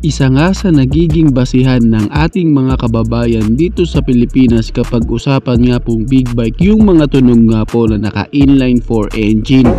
Isa nga sa nagiging basihan ng ating mga kababayan dito sa Pilipinas kapag usapan nga pong big bike, yung mga tunog nga po na naka inline 4 engine.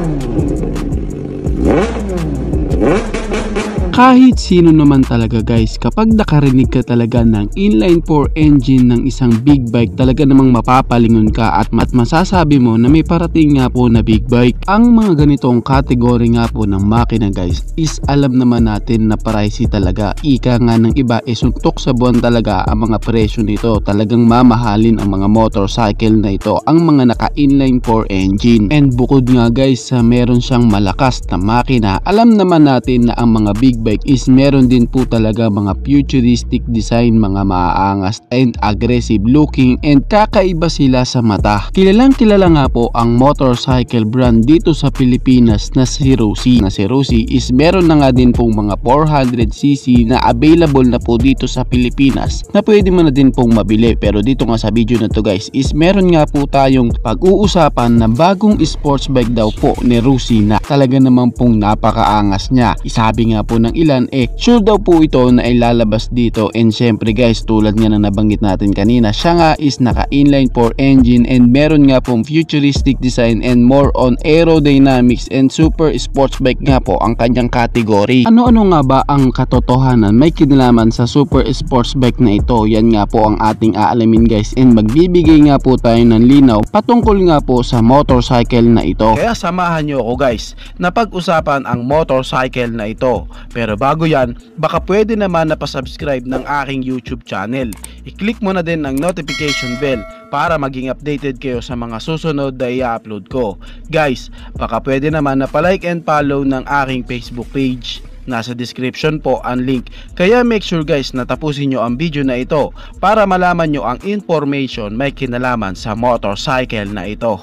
Kahit sino naman talaga guys, kapag nakarinig ka talaga ng inline 4 engine ng isang big bike, talaga namang mapapalingon ka at masasabi mo na may parating nga po na big bike. Ang mga ganitong kategory nga po ng makina guys is alam naman natin na pricey talaga. Ika nga ng iba suntok sa buwan talaga ang mga presyo nito. Talagang mamahalin ang mga motorcycle na ito, ang mga naka inline 4 engine. And bukod nga guys sa meron siyang malakas na makina, alam naman natin na ang mga big bike is meron din po talaga mga futuristic design, mga maaangas and aggressive looking, and kakaiba sila sa mata. Kilalang kilala nga po ang motorcycle brand dito sa Pilipinas na si Rossi. Si Rossi is meron na nga din pong mga 400cc na available na po dito sa Pilipinas na pwede mo na din pong mabili. Pero dito nga sa video na to guys is meron nga po tayong pag-uusapan na bagong sports bike daw po ni Rossi na talaga naman pong napakaangas niya. Isabi nga po ng ilan sure daw po ito na ilalabas dito, and syempre guys tulad nga na nabanggit natin kanina, siya nga is naka inline 4 engine and meron nga pong futuristic design and more on aerodynamics and super sports bike nga po ang kanyang category. Ano-ano nga ba ang katotohanan may kinalaman sa super sports bike na ito? Yan nga po ang ating aalamin guys, and magbibigay nga po tayo ng linaw patungkol nga po sa motorcycle na ito. Kaya samahan nyo ako guys na pag-usapan ang motorcycle na ito. Pero bago yan, baka pwede naman na pa-subscribe ng aking YouTube channel. I-click mo na din ang notification bell para maging updated kayo sa mga susunod na i-upload ko. Guys, baka pwede naman na pa-like and follow ng aking Facebook page. Nasa description po ang link. Kaya make sure guys na tapusin nyo ang video na ito para malaman nyo ang information may kinalaman sa motorcycle na ito.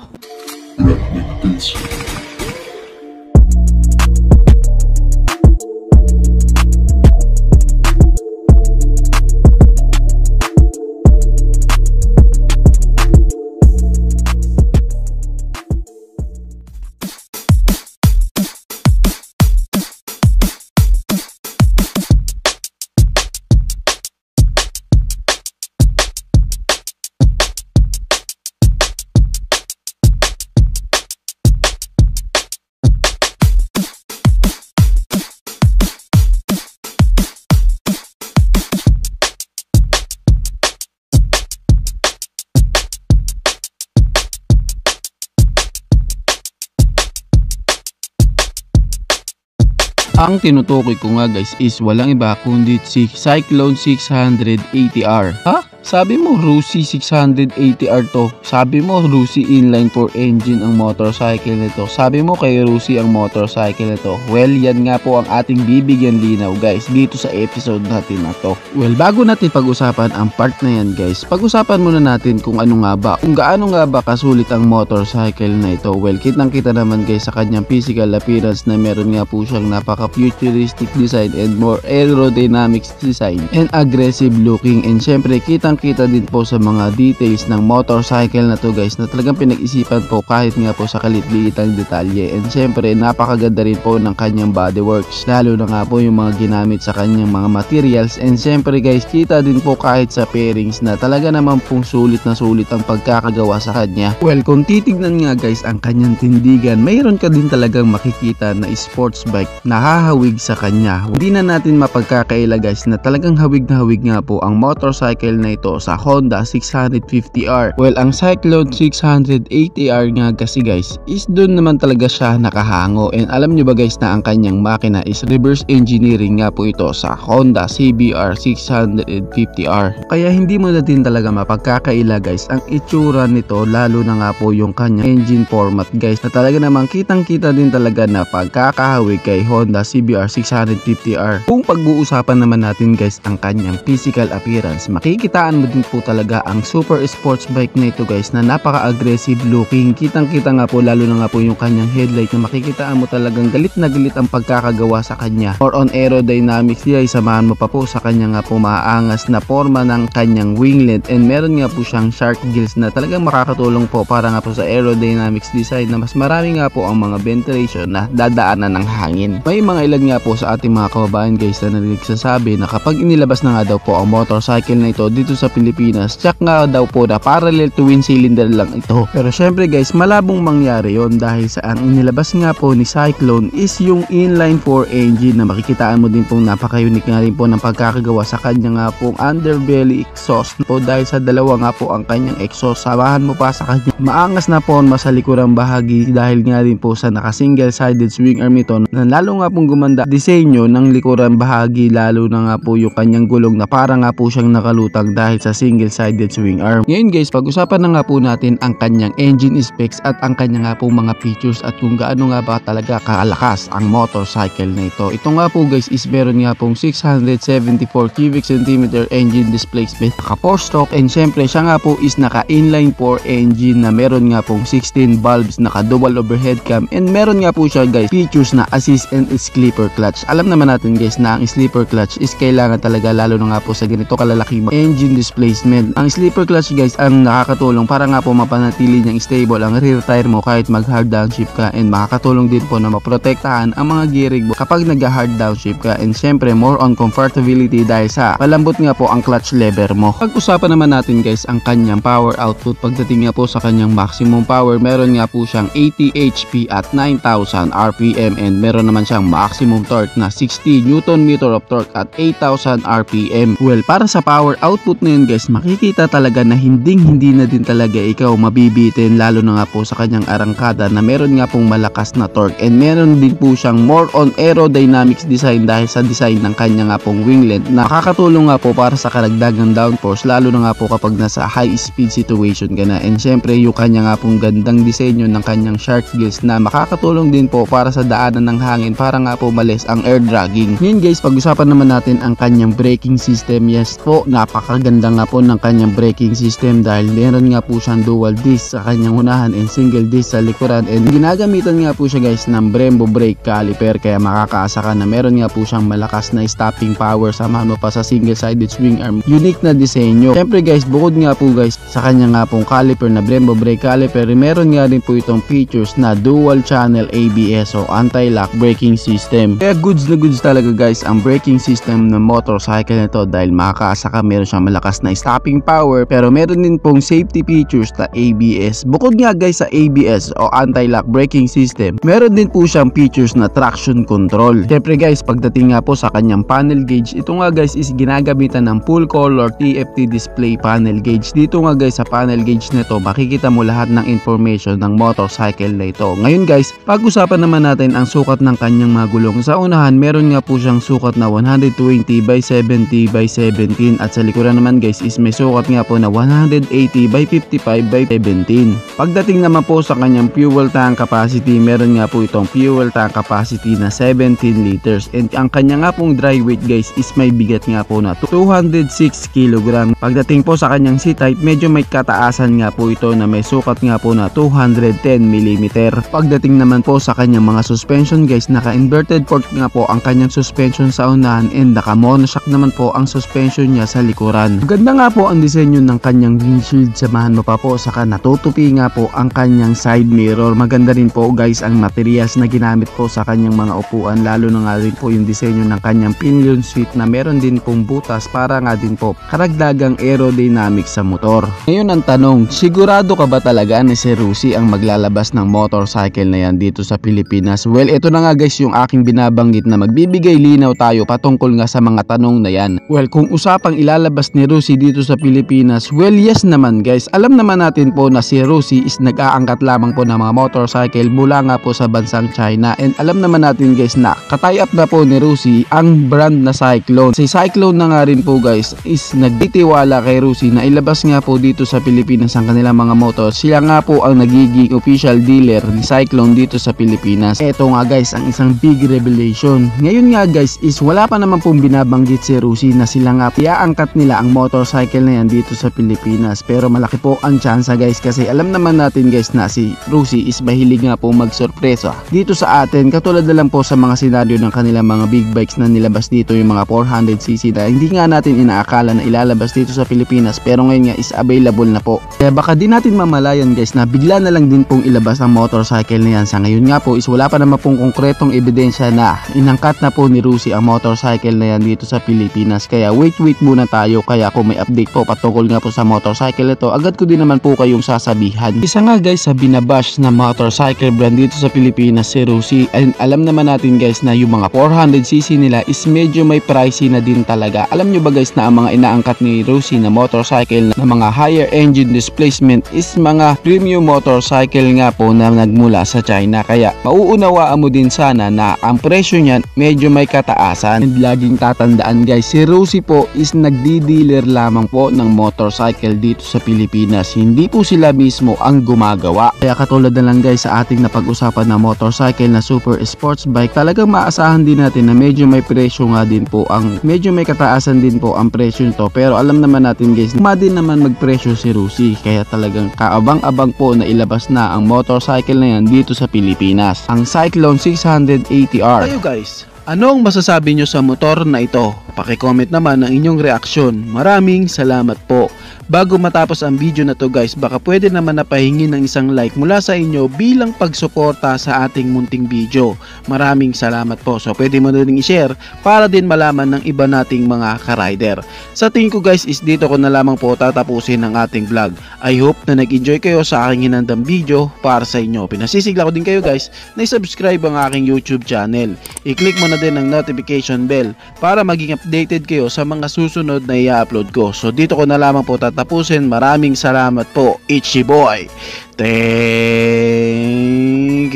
Ang tinutukoy ko nga guys is walang iba kundi si Cyclone 680R. Ha? Sabi mo Rossi 680R to. Sabi mo Rossi inline 4 engine ang motorcycle nito. Sabi mo kay Rossi ang motorcycle nito. Well, yan nga po ang ating bibigyan linaw guys dito sa episode natin na to. Well, bago natin pag-usapan ang part na yan guys, pag-usapan muna natin kung ano nga ba, kung gaano nga ba kasulit ang motorcycle na ito. Well, kitang-kita naman guys sa kanyang physical appearance na meron nga po siyang napaka-futuristic design and more aerodynamics design and aggressive looking, and syempre kita din po sa mga details ng motorcycle na to guys na talagang pinag-isipan po kahit nga po sa kalit-liitang detalye, and syempre napakaganda rin po ng kanyang bodyworks, lalo na nga po yung mga ginamit sa kanyang mga materials, and syempre guys kita din po kahit sa pairings na talaga naman pong sulit na sulit ang pagkakagawa sa kanya. Well, kung titignan nga guys ang kanyang tindigan, mayroon ka din talagang makikita na sports bike na hahawig sa kanya. Hindi na natin mapagkakaila guys na talagang hawig na hawig nga po ang motorcycle na ito sa Honda 650R. Well, ang Cyclone 680R nga kasi guys is doon naman talaga siya nakahango, and alam nyo ba guys na ang kanyang makina is reverse engineering nga po ito sa Honda CBR 650R. Kaya hindi mo na din talaga mapagkakaila guys ang itsura nito, lalo na nga po yung kanyang engine format guys na talaga namang kitang kita din talaga na pagkakahawig kay Honda CBR 650R. Kung pag-uusapan naman natin guys ang kanyang physical appearance, makikitaan mo din po talaga ang super sports bike na ito guys na napaka-aggressive looking. Kitang-kita nga po lalo na nga po yung kanyang headlight na makikitaan mo talagang galit na galit ang pagkakagawa sa kanya. More on aerodynamics niya, isamahan mo pa po sa kanya nga po maaangas na forma ng kanyang winglet, and meron nga po siyang shark gills na talagang makakatulong po para nga po sa aerodynamics design na mas marami nga po ang mga ventilation na dadaanan ng hangin. May mga mga ilan nga po sa ating mga kababayan guys na nagsasabi na kapag inilabas na nga daw po ang motorcycle na ito dito sa Pilipinas, check nga daw po na parallel twin cylinder lang ito. Pero syempre guys, malabong mangyari yon dahil sa ang inilabas nga po ni Cyclone is yung inline 4 engine na makikitaan mo din pong napaka-unique nga rin po ng pagkakagawa sa kanya nga pong underbelly exhaust po dahil sa dalawa nga po ang kanyang exhaust. Samahan mo pa sa kanya maangas na po sa likurang bahagi dahil nga rin po sa naka single sided swing arm ito na lalo nga pong gumanda disenyo ng likurang bahagi, lalo na nga po yung kanyang gulong na para nga po siyang nakalutang dahil sa single sided swing arm. Ngayon guys, pag-usapan na nga po natin ang kanyang engine specs at ang kanya nga po mga features at kung gaano nga ba talaga kalakas ang motorcycle na ito. Ito nga po guys is meron nga pong 674 cubic centimeter engine displacement, naka 4-stroke, and syempre siya nga po is naka inline 4 engine na meron nga pong 16 valves, naka dual overhead cam, and meron nga po siya guys features na assist and sleeper clutch. Alam naman natin guys na ang sleeper clutch is kailangan talaga lalo na nga po sa ganito kalalaking engine displacement. Ang sleeper clutch guys ang nakakatulong para nga po mapanatili niyang stable ang rear tire mo kahit mag hard downshift ka, and makakatulong din po na maprotektahan ang mga gearing mo kapag nag hard downshift ka, and syempre more on comfortability dahil sa palambot nga po ang clutch lever mo. Pag-usapan naman natin guys ang kanyang power output. Pagdating nga po sa kanyang maximum power, meron nga po siyang 80 HP at 9,000 RPM, and meron naman siyang maximum torque na 60 Newton meter of torque at 8,000 RPM. Well, para sa power output na yun guys, makikita talaga na hindi na din talaga ikaw mabibitin, lalo na nga po sa kanyang arangkada na meron nga pong malakas na torque, and meron din po siyang more on aerodynamics design dahil sa design ng kanya nga pong wing length na nakakatulong nga po para sa karagdagang downforce, lalo na nga po kapag nasa high speed situation ka na, and syempre yung kanya nga pong gandang disenyo ng kanyang shark gills na makakatulong din po para sa daanan ng hangin para nga po malis ang air dragging. Ngayon guys, pag-usapan naman natin ang kanyang braking system. Yes po, napakaganda nga po ng kanyang braking system dahil meron nga po siyang dual disc sa kanyang unahan and single disc sa likuran, and ginagamitan nga po siya guys ng Brembo brake caliper, kaya makakaasa ka na meron nga po siyang malakas na stopping power, samahan mo pa sa single sided swing arm, unique na disenyo. Syempre guys, bukod nga po guys sa kanya nga pong caliper na Brembo brake caliper, meron nga rin po itong features na dual channel ABS o anti-lock braking system. Kaya goods na goods talaga guys ang braking system ng motorcycle nito dahil makakaasa ka meron siyang malakas na stopping power, pero meron din pong safety features na ABS. Bukod nga guys sa ABS o anti-lock braking system, meron din po siyang features na traction control. Syempre guys, pagdating nga po sa kanyang panel gauge, ito nga guys is ginagamitan ng full color TFT display panel gauge. Dito nga guys sa panel gauge nito makikita mo lahat ng information ng motorcycle na ito. Ngayon guys, pag-usapan naman natin ang sukat ng kanyang mga gulong. Sa unahan, meron nga po siyang sukat na 120 by 70 by 17, at sa likuran naman guys is may sukat nga po na 180 by 55 by 17. Pagdating naman po sa kanyang fuel tank capacity, meron nga po itong fuel tank capacity na 17 liters, and ang kanya nga pong dry weight guys is may bigat nga po na 206 kg. Pagdating po sa kanyang seat height, medyo may kataasan nga po ito na may sukat nga po na 210 mm. Pagdating naman po sa kanyang mga suspension guys, naka-inverted fork nga po ang kanyang suspension sa unahan, and naka-monoshock naman po ang suspension niya sa likuran. Ganda nga po ang disenyo ng kanyang windshield, samahan mo pa po saka natutupi nga po ang kanyang side mirror. Maganda rin po guys ang materials na ginamit po sa kanyang mga upuan, lalo na nga rin po yung disenyo ng kanyang pinion seat na meron din pong butas para nga din po karagdagang aerodynamics sa motor. Ngayon ang tanong, sigurado ka ba talaga na si Rusi ang maglalabas ng motorcycle na yan dito sa Pilipinas? Well, ito na nga guys yung aking binabanggit na magbibigay linaw tayo patungkol nga sa mga tanong na yan. Well, kung usapang ilalabas ni Rusi dito sa Pilipinas, well yes naman guys. Alam naman natin po na si Rusi is nag-aangkat lamang po ng mga motorcycle mula nga po sa bansang China, and alam naman natin guys na katay up na po ni Rusi ang brand na Cyclone. Si Cyclone na nga rin po guys is nagtitiwala kay Rusi na ilabas nga po dito sa Pilipinas ang kanilang mga motor. Sila nga po ang nagiging official dealer ni Cyclone dito sa Pilipinas. Ito nga guys ang isang big revelation. Ngayon nga guys is wala pa naman pong binabanggit si Rusi na sila nga iaangkat nila ang motorcycle na yan dito sa Pilipinas, pero malaki po ang tsansa guys kasi alam naman natin guys na si Rusi is mahilig nga po magsorpresa dito sa atin, katulad na lang po sa mga senaryo ng kanilang mga big bikes na nilabas dito, yung mga 400cc na hindi nga natin inaakala na ilalabas dito sa Pilipinas, pero ngayon nga is available na po. Kaya baka di natin mamalayan guys na bigla na lang din pong ilabas ang motorcycle na yan. Sa ngayon nga po is wala pa naman pong konkretong ebidensya ebidensya na inangkat na po ni Rusi ang motorcycle na yan dito sa Pilipinas. Kaya wait muna tayo. Kaya kung may update po patungkol nga po sa motorcycle ito, agad ko din naman po kayong sasabihan. Isa nga guys sa binabash na motorcycle brand dito sa Pilipinas si Rusi. And alam naman natin guys na yung mga 400cc nila is medyo may pricey na din talaga. Alam nyo ba guys na ang mga inaangkat ni Rusi na motorcycle na mga higher engine displacement is mga premium motorcycle nga po na nagmula sa China. Kaya mauunawaan mo din sana na ang presyo niyan medyo may kataasan. And laging tatandaan guys, si Rusi po is nagdi-dealer lamang po ng motorcycle dito sa Pilipinas. Hindi po sila mismo ang gumagawa. Kaya katulad na lang guys sa ating napag-usapan na motorcycle na super sports bike, talagang maasahan din natin na medyo may presyo nga din po medyo may kataasan din po ang presyo nito. Pero alam naman natin guys, din naman magpresyo si Rusi. Kaya talagang kaabang-abang po na ilabas na ang motorcycle na yan dito sa Pilipinas, ang Cyclone 680R. Kayo guys, anong masasabi nyo sa motor na ito? Paki-comment naman ang inyong reaksyon. Maraming salamat po. Bago matapos ang video na to guys, baka pwede naman napahingi ng isang like mula sa inyo bilang pagsuporta sa ating munting video. Maraming salamat po. So pwede mo na rin i-share para din malaman ng iba nating mga ka-rider. Sa tingin ko guys is dito ko na lamang po tatapusin ang ating vlog. I hope na nag-enjoy kayo sa aking hinandang video para sa inyo. Pinasisigla ko din kayo guys na i-subscribe ang aking YouTube channel. I-click mo na din ang notification bell para maging updated kayo sa mga susunod na i-upload ko. So dito ko na lamang po tatapusin. Maraming salamat po. Ichi boy. Thank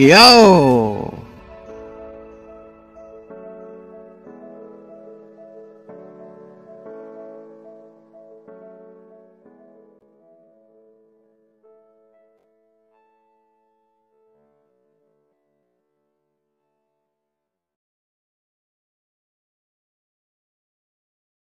you.